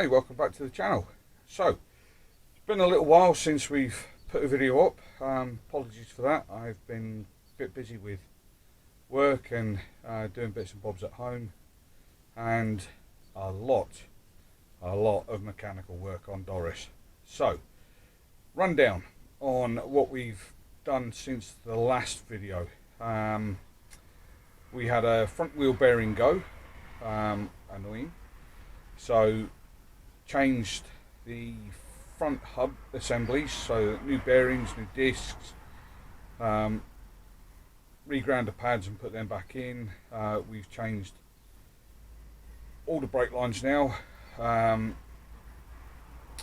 Hey, welcome back to the channel. So, it's been a little while since we've put a video up. Apologies for that. I've been a bit busy with work and doing bits and bobs at home, and a lot of mechanical work on Doris. So, rundown on what we've done since the last video. We had a front wheel bearing go, annoying. So changed the front hub assemblies, so new bearings, new discs, reground the pads and put them back in. We've changed all the brake lines now.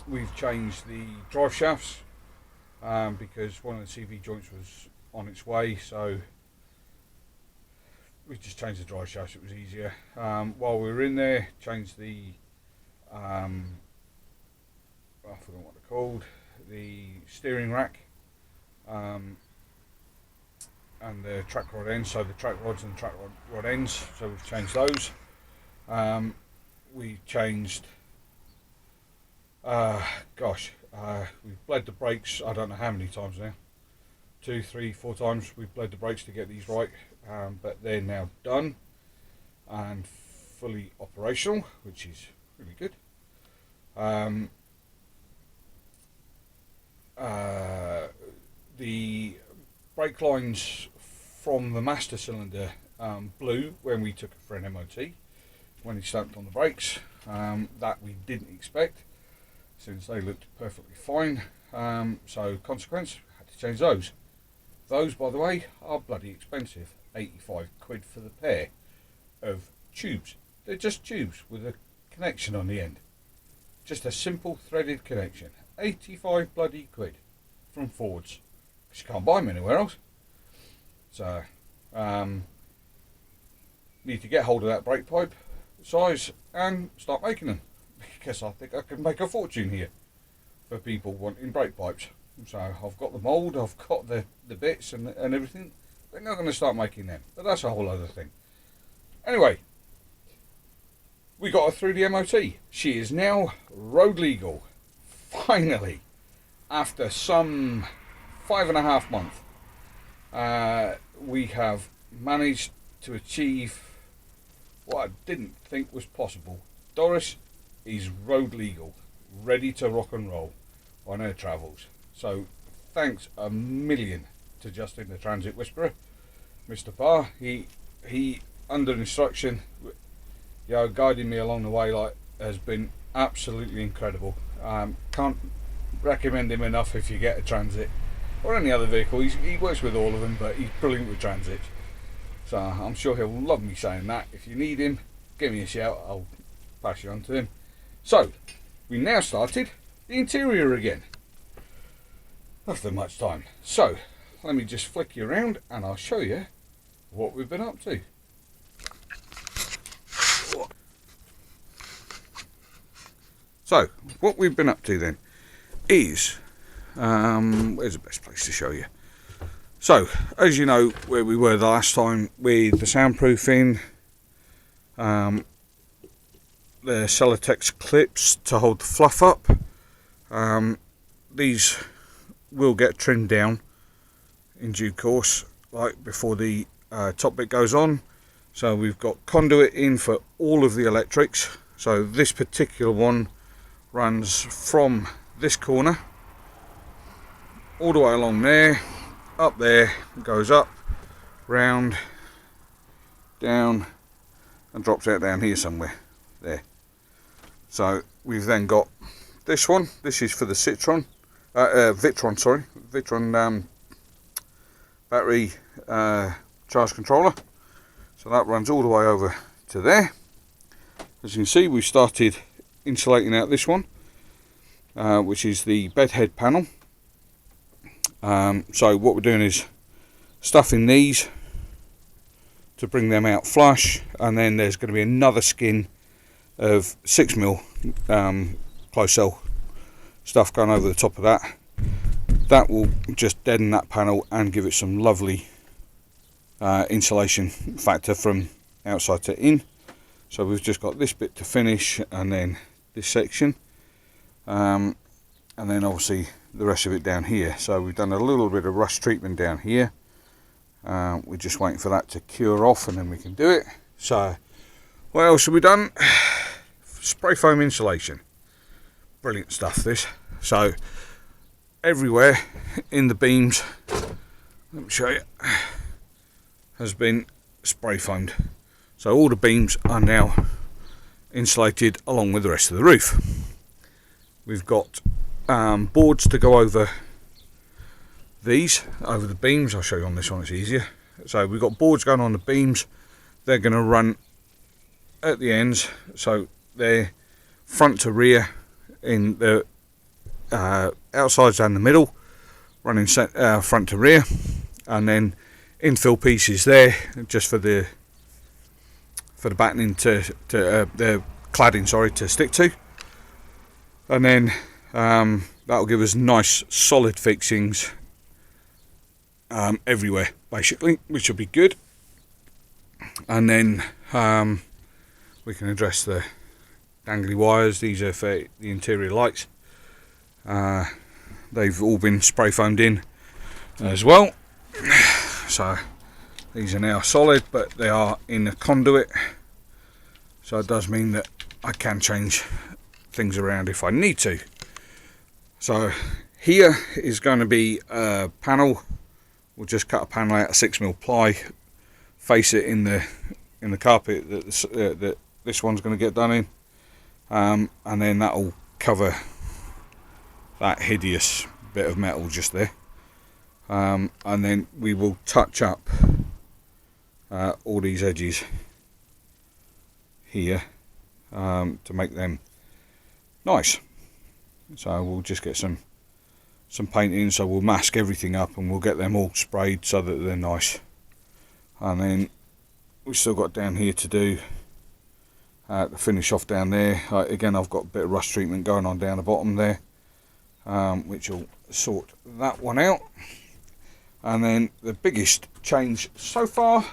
We've changed the drive shafts because one of the CV joints was on its way, so we just changed the drive shafts. It was easier. While we were in there, changed the I forgot what they're called, the steering rack and the track rod ends, so the track rods and track rod ends, so we've changed those. We changed we've bled the brakes, I don't know how many times now, 2, 3, 4 times we've bled the brakes to get these right, but they're now done and fully operational, which is really good. The brake lines from the master cylinder blew when we took it for an MOT, when he stamped on the brakes. That we didn't expect, since they looked perfectly fine. So consequence, had to change those. Those, by the way, are bloody expensive. 85 quid for the pair of tubes. They're just tubes with a connection on the end. Just a simple threaded connection. 85 bloody quid from Ford's, because you can't buy them anywhere else. So need to get hold of that brake pipe size and start making them, because I think I can make a fortune here for people wanting brake pipes. So I've got the mould, I've got the bits and everything. We're not going to start making them, but that's a whole other thing. Anyway, we got her through the MOT. She is now road legal. Finally, after some 5.5 months, we have managed to achieve what I didn't think was possible. Doris is road legal, ready to rock and roll on her travels. So thanks a million to Justin, the Transit Whisperer, Mr. Parr. He under instruction, guiding me along the way, has been absolutely incredible. Can't recommend him enough if you get a Transit or any other vehicle. He works with all of them, but he's brilliant with Transit. So I'm sure he'll love me saying that. If you need him, give me a shout, I'll pass you on to him. So we now started the interior again after much time. So let me just flick you around and I'll show you what we've been up to. So what we've been up to then is, where's the best place to show you? So as you know, where we were the last time with the soundproofing, the Celotex clips to hold the fluff up, these will get trimmed down in due course, like before the top bit goes on. So we've got conduit in for all of the electrics. So this particular one runs from this corner all the way along there, up there, goes up, round, down, and drops out down here somewhere there. So we've then got this one. This is for the Vitron battery charge controller. So that runs all the way over to there. As you can see, we started insulating out this one, which is the bed head panel. So what we're doing is stuffing these to bring them out flush, and then there's going to be another skin of 6mm closed cell stuff going over the top of that. That will just deaden that panel and give it some lovely insulation factor from outside to in. So we've just got this bit to finish, and then this section, and then obviously the rest of it down here. So we've done a little bit of rust treatment down here. We're just waiting for that to cure off and then we can do it. So what else have we done? Spray foam insulation. Brilliant stuff this. So everywhere in the beams, let me show you, has been spray foamed. So all the beams are now insulated along with the rest of the roof. We've got boards to go over these, over the beams. I'll show you on this one, it's easier. So we've got boards going on the beams. They're going to run at the ends, so they're front to rear in the outsides and the middle, running front to rear, and then infill pieces there just for the battening the cladding, sorry, to stick to, and then that'll give us nice solid fixings everywhere basically, which will be good. And then we can address the dangly wires. These are for the interior lights. They've all been spray foamed in as well, so these are now solid, but they are in a conduit, so it does mean that I can change things around if I need to. So here is going to be a panel. We'll just cut a panel out of 6mm ply, face it in the carpet that this one's going to get done in, and then that'll cover that hideous bit of metal just there, and then we will touch up all these edges here to make them nice. So we'll just get some paint in, so we'll mask everything up and we'll get them all sprayed so that they're nice. And then we've still got down here to do to finish off down there. Again, I've got a bit of rust treatment going on down the bottom there, which will sort that one out. And then the biggest change so far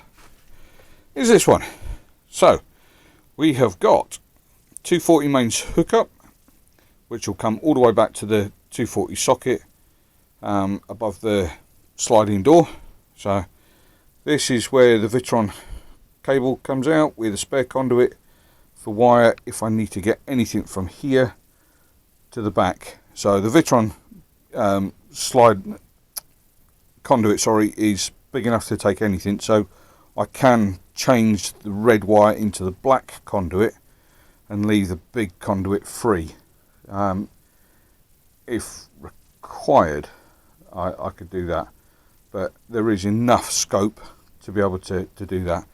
is this one. So we have got 240 mains hookup, which will come all the way back to the 240 socket above the sliding door. So this is where the Vitron cable comes out with a spare conduit for wire if I need to get anything from here to the back. So the Vitron slide conduit, sorry, is big enough to take anything, so I can change the red wire into the black conduit and leave the big conduit free. If required, I could do that, but there is enough scope to be able to do that.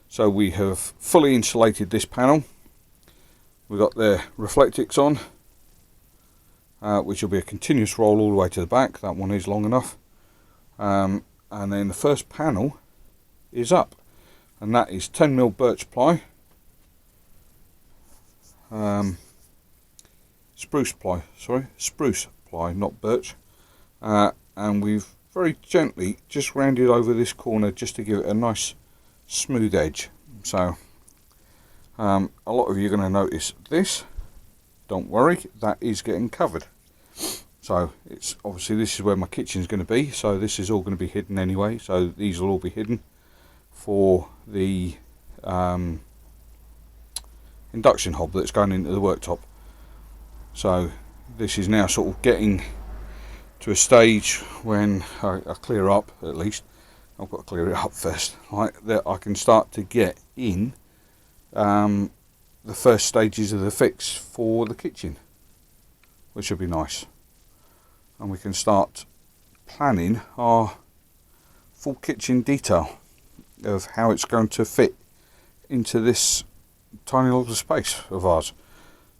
So we have fully insulated this panel. We've got the Reflectix on, which will be a continuous roll all the way to the back. That one is long enough. And then the first panel is up, and that is 10mm birch ply, spruce ply, not birch, and we've very gently just rounded over this corner just to give it a nice smooth edge. So a lot of you are going to notice this. Don't worry, that is getting covered. So it's obviously, this is where my kitchen is going to be, so this is all going to be hidden anyway, so these will all be hidden for the induction hob that's going into the worktop. So this is now sort of getting to a stage when I clear up, at least I've got to clear it up first, right, that I can start to get in the first stages of the fix for the kitchen, which would be nice. And we can start planning our full kitchen detail of how it's going to fit into this tiny little space of ours.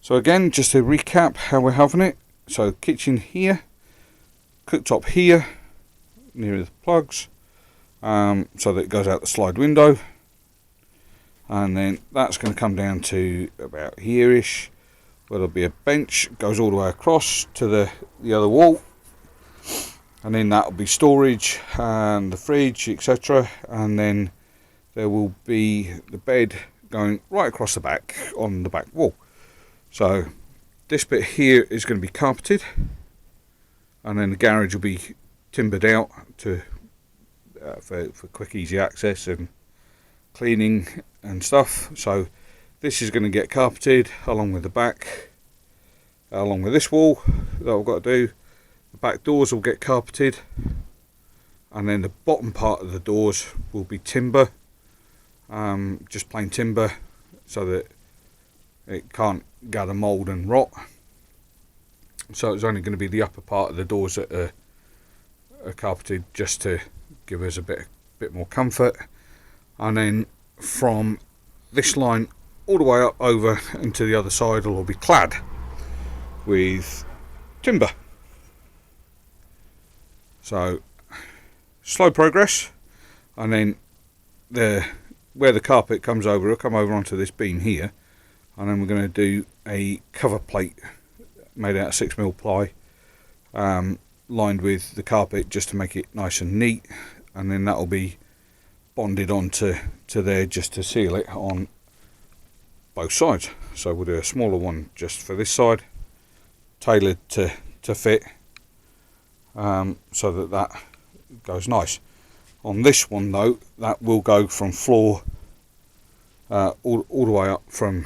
So again, just to recap how we're having it. So kitchen here, cooktop here, near the plugs, so that it goes out the slide window. And then that's going to come down to about here-ish, where there'll be a bench, goes all the way across to the other wall. And then that'll be storage and the fridge, etc. And then there will be the bed going right across the back on the back wall. So this bit here is going to be carpeted, and then the garage will be timbered out to for quick easy access and cleaning and stuff. So this is going to get carpeted along with the back, along with this wall that I've got to do. The back doors will get carpeted, and then the bottom part of the doors will be timber, just plain timber, so that it can't gather mould and rot. So it's only going to be the upper part of the doors that are carpeted, just to give us a bit more comfort. And then from this line all the way up over into the other side will all be clad with timber. So slow progress, and then where the carpet comes over, it'll come over onto this beam here, and then we're going to do a cover plate made out of 6mm ply, lined with the carpet just to make it nice and neat, and then that'll be bonded onto there just to seal it on both sides. So we'll do a smaller one just for this side, tailored to fit, so that goes nice. On this one though, that will go from floor all the way up from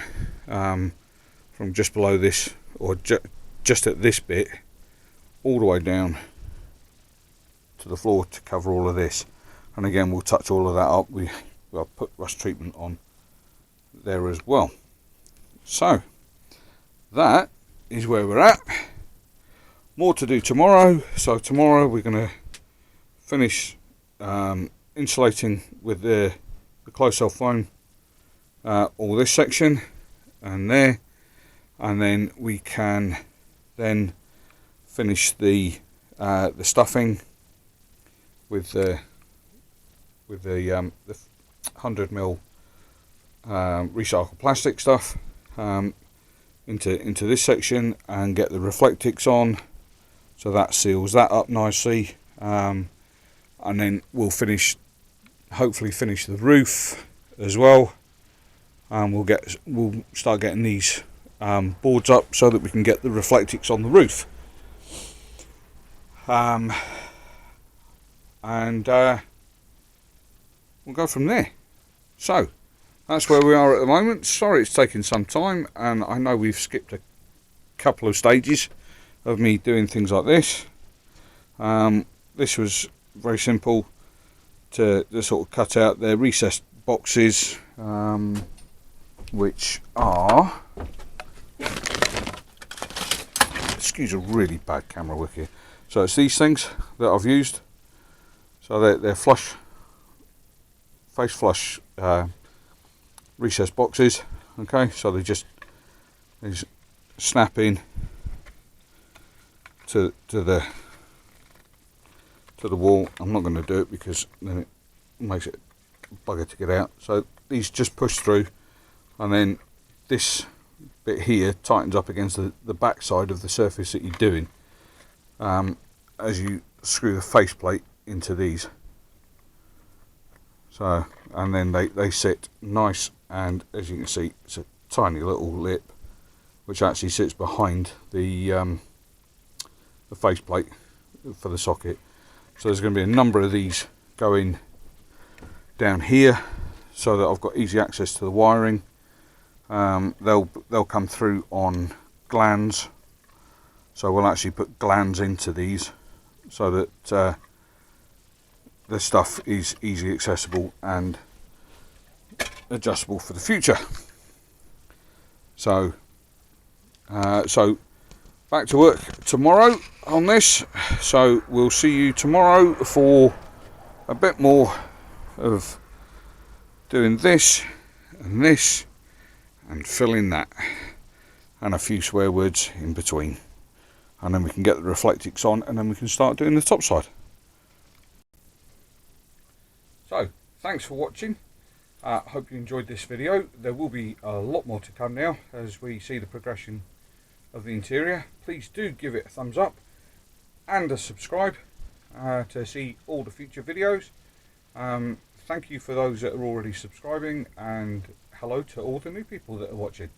just below this, or just at this bit, all the way down to the floor to cover all of this. And again, we'll touch all of that up. We'll put rust treatment on there as well. So that is where we're at. More to do tomorrow. So tomorrow we're going to finish insulating with the closed cell foam all this section and there, and then we can then finish the stuffing with the 100mm recycled plastic stuff into this section, and get the Reflectix on, so that seals that up nicely. And then we'll hopefully finish the roof as well, and we'll start getting these boards up so that we can get the Reflectix on the roof. And we'll go from there. So that's where we are at the moment. Sorry it's taken some time, and I know we've skipped a couple of stages of me doing things like this. This was very simple to sort of cut out their recessed boxes, which are, excuse a really bad camera work here. So it's these things that I've used. So they're flush, face flush recessed boxes. Okay, so they just snap in to the wall. I'm not going to do it because then it makes it bugger to get out. So these just push through, and then this bit here tightens up against the back side of the surface that you're doing, as you screw the faceplate into these. So, and then they sit nice, and as you can see, it's a tiny little lip which actually sits behind the faceplate for the socket. So there's going to be a number of these going down here, so that I've got easy access to the wiring. They'll come through on glands, so we'll actually put glands into these so that the stuff is easily accessible and adjustable for the future. So back to work tomorrow on this. So we'll see you tomorrow for a bit more of doing this and filling that, and a few swear words in between, and then we can get the Reflectix on, and then we can start doing the top side. So thanks for watching. Hope you enjoyed this video. There will be a lot more to come now as we see the progression of the interior. Please do give it a thumbs up and a subscribe to see all the future videos. Thank you for those that are already subscribing, and hello to all the new people that are watching.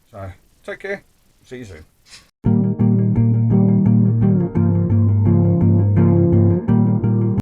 So take care. See you soon.